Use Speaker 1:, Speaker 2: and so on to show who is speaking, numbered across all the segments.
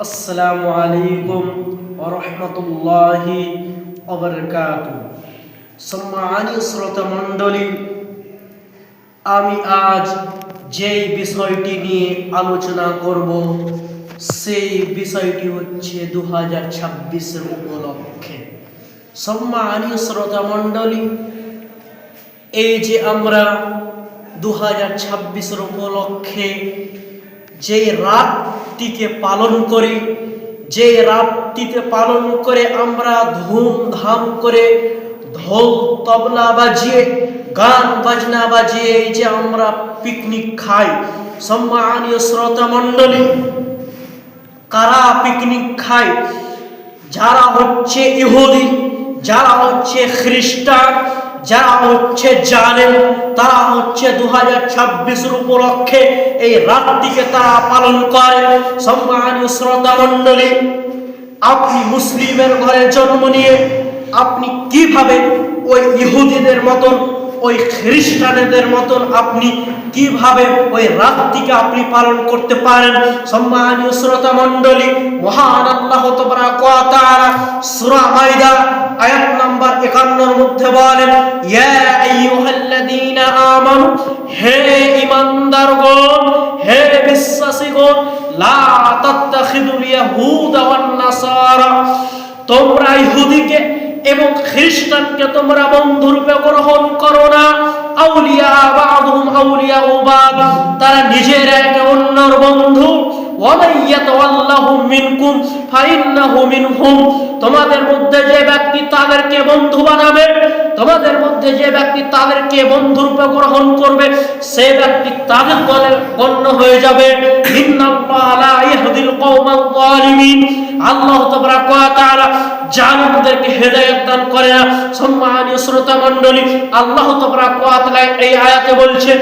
Speaker 1: আসসালামু আলাইকুম ওয়া রাহমাতুল্লাহি ওয়া বারাকাতুহু। সম্মানিত শ্রোতা মণ্ডলী, আমি আজ যেই বিষয়টি নিয়ে আলোচনা করব সেই বিষয়টি হচ্ছে 2026 উপলক্ষে। সম্মানিত শ্রোতা মণ্ডলী, এই যে আমরা 2026 উপলক্ষে যে রাতটিকে পালন করি, যে রাতটিতে পালন করে আমরা ধুমধাম করে ঢোল তবলা বাজিয়ে গান বাজনা বাজিয়ে এই যে আমরা পিকনিক খাই। সম্মানীয় শ্রোতা মণ্ডলী, কারা পিকনিক খায়? যারা হচ্ছে ইহুদি, যারা হচ্ছে খ্রিস্টান, যারা হচ্ছে জালেম, তারা হচ্ছে 2026 উপলক্ষে এই রাতটিকে তারা পালন করে। সম্মানীয় শ্রোতা মণ্ডলী, আপনি মুসলিমের ঘরে জন্ম নিয়ে আপনি কিভাবে ওই ইহুদিদের মতন, ওই খ্রিস্টানদের মতন আপনি কিভাবে ওই রাতটিকে আপনি পালন করতে পারেন? সম্মানীয় শ্রোতা মণ্ডলী, মহান আল্লাহ তাবারাকা ওয়া তাআলা সূরা মাইদা আয়াত নাম্বার 51 এর মধ্যে বলেন, ইয়া আইয়ুহাল্লাযীনা আমানু, হে ঈমানদারগণ, হে বিশ্বাসীগণ, লা তাত্তাখিযুল ইয়াহুদা ওয়ান নাসারা, তোমরা ইহুদিকে এবং খ্রিস্টানকে তোমরা বন্ধুরূপে গ্রহণ করো না। আউলিয়া বা'দুহুম আউলিয়া বা'দ, তারা নিজেরা একে অন্যের বন্ধু। ওয়া মান ইয়াতাওয়াল্লাহুম মিনকুম ফাইন্নাহু মিনহুম, তোমাদের মধ্যে যে ব্যক্তি তাদেরকে বন্ধু বানাবে, তোমাদের মধ্যে যে ব্যক্তি তাদেরকে বন্ধুরূপে গ্রহণ করবে, সে ব্যক্তি তাদের দলে গণ্য হয়ে যাবে। ইন্নাল্লাহা লা ইয়াহদিল কওমাল যালিমিন, আল্লাহ তাবারাকা ওয়া তাআলা জালিমদেরকে হেদায়েত দান করে না। সম্মানীয় শ্রোতা মণ্ডলী, আল্লাহ তাবারাকা ওয়া তাআলা এই আয়াতে বলছে,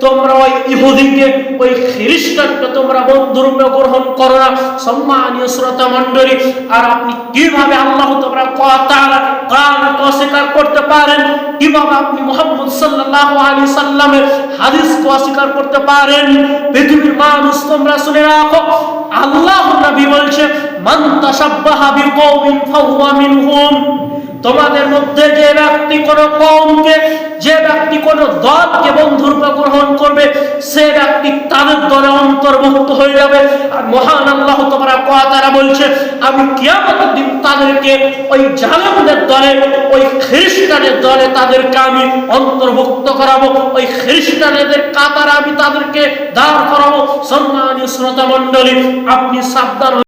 Speaker 1: তোমরা ওই ইহুদিকে, ওই খ্রিস্টানকে তোমরা বন্ধুরূপে গ্রহণ করো না। সম্মানীয় শ্রোতা মণ্ডলী, আর আপনি কিভাবে আল্লাহ তাবারাকা ওয়া তাআলা কোরআনকে অস্বীকার করতে পারেন? কিভাবে আপনি মুহাম্মদ সাল্লাল্লাহু আলাইহি সাল্লামের হাদিসকে অস্বীকার করতে পারেন? পৃথিবীর মানুষ, তোমরা শুনে রাখো, আল্লাহর নবী বলছে, মান তাশাব্বাহা বিকওমিন ফাহুয়া মিনহুম, তোমাদের মধ্যে যে ব্যক্তি কোন কওমকে, যে ব্যক্তি কোন দলকে বন্ধুরূপে গ্রহণ করবে, সে ব্যক্তি তাদের দলে অন্তর্ভুক্ত হয়ে যাবে। আর মহান আল্লাহ তাবারাকা ওয়া তাআলা বলছে, আমি কিয়ামতের দিন তাদেরকে ওই জালেমদের দলে, ওই খ্রিস্টানের দলে তাদেরকে আমি অন্তর্ভুক্ত করাবো, ওই খ্রিস্টানদের কাতারে আমি তাদেরকে দাঁড় করাবো। সম্মানীয় শ্রোতা মণ্ডলী, আপনি সাবধান